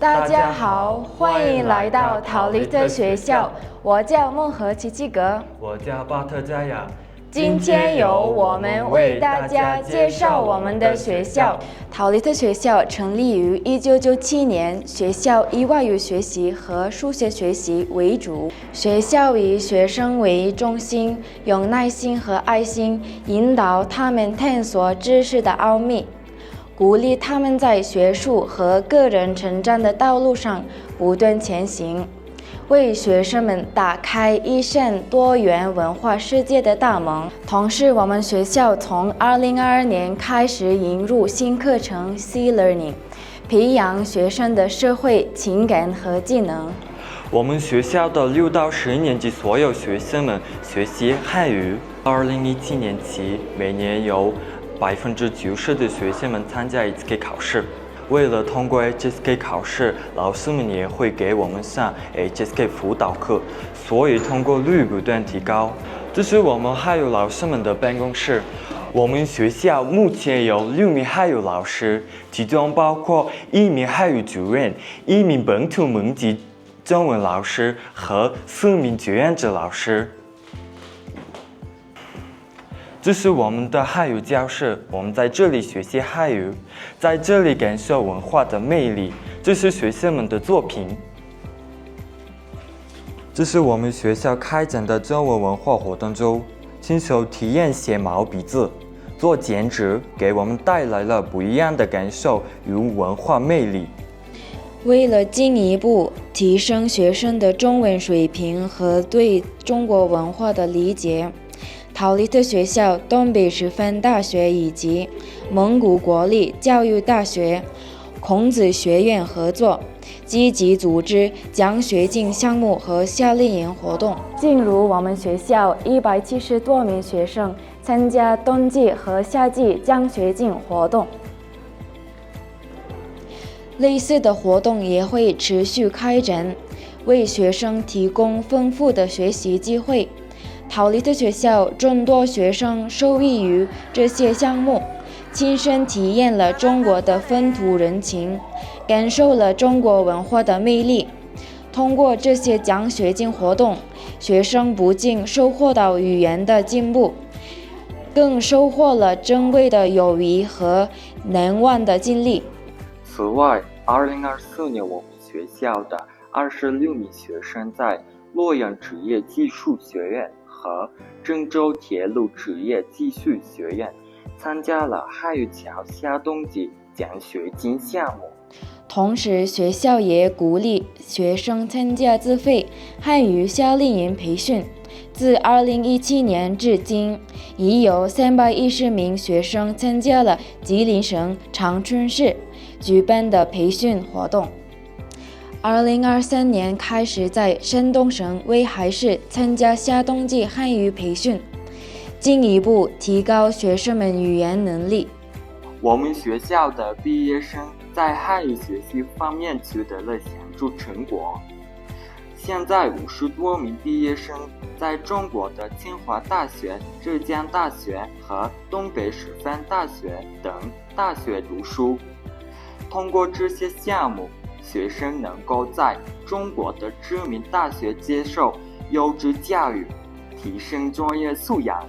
大家好，欢迎来到陶丽特学校。我叫孟和奇奇格，我叫巴特加雅。今天由我们为大家介绍我们的学校。陶丽特学校成立于1997年，学校以外语学习和数学学习为主。学校以学生为中心，用耐心和爱心引导他们探索知识的奥秘，鼓励他们在学术和个人成长的道路上不断前行，为学生们打开一扇多元文化世界的大门。同时，我们学校从2022年开始引入新课程 C Learning， 培养学生的社会情感和技能。我们学校的6到10年级所有学生们学习汉语。2017年起，每年有90%的学生们参加 HSK 考试。为了通过 HSK 考试，老师们也会给我们上 HSK 辅导课，所以通过率不断提高。这是我们汉语老师们的办公室。我们学校目前有6名汉语老师，其中包括1名汉语主任、1名本土蒙籍中文老师和4名志愿者老师。这是我们的汉语教室，我们在这里学习汉语，在这里感受文化的魅力。这是学生们的作品。这是我们学校开展的中文文化活动中，亲手体验写毛笔字、做剪纸，给我们带来了不一样的感受与文化魅力。为了进一步提升学生的中文水平和对中国文化的理解，陶丽特学校、东北师范大学以及蒙古国立教育大学、孔子学院合作，积极组织奖学金项目和夏令营活动。进入我们学校170多名学生参加冬季和夏季奖学金活动。类似的活动也会持续开展，为学生提供丰富的学习机会。陶丽特学校众多学生受益于这些项目，亲身体验了中国的风土人情，感受了中国文化的魅力。通过这些奖学金活动，学生不仅收获到语言的进步，更收获了珍贵的友谊和难忘的经历。此外，2024年我们学校的26名学生在洛阳职业技术学院和郑州铁路职业技术学院参加了汉语桥夏冬季奖学金项目。同时，学校也鼓励学生参加自费汉语夏令营培训。自2017年至今，已有310名学生参加了吉林省长春市举办的培训活动。2023年开始在山东省威海市参加夏冬季汉语培训，进一步提高学生们语言能力。我们学校的毕业生在汉语学习方面取得了显著成果。现在50多名毕业生在中国的清华大学、浙江大学和东北师范大学等大学读书。通过这些项目，学生能够在中国的知名大学接受优质教育，提升专业素养。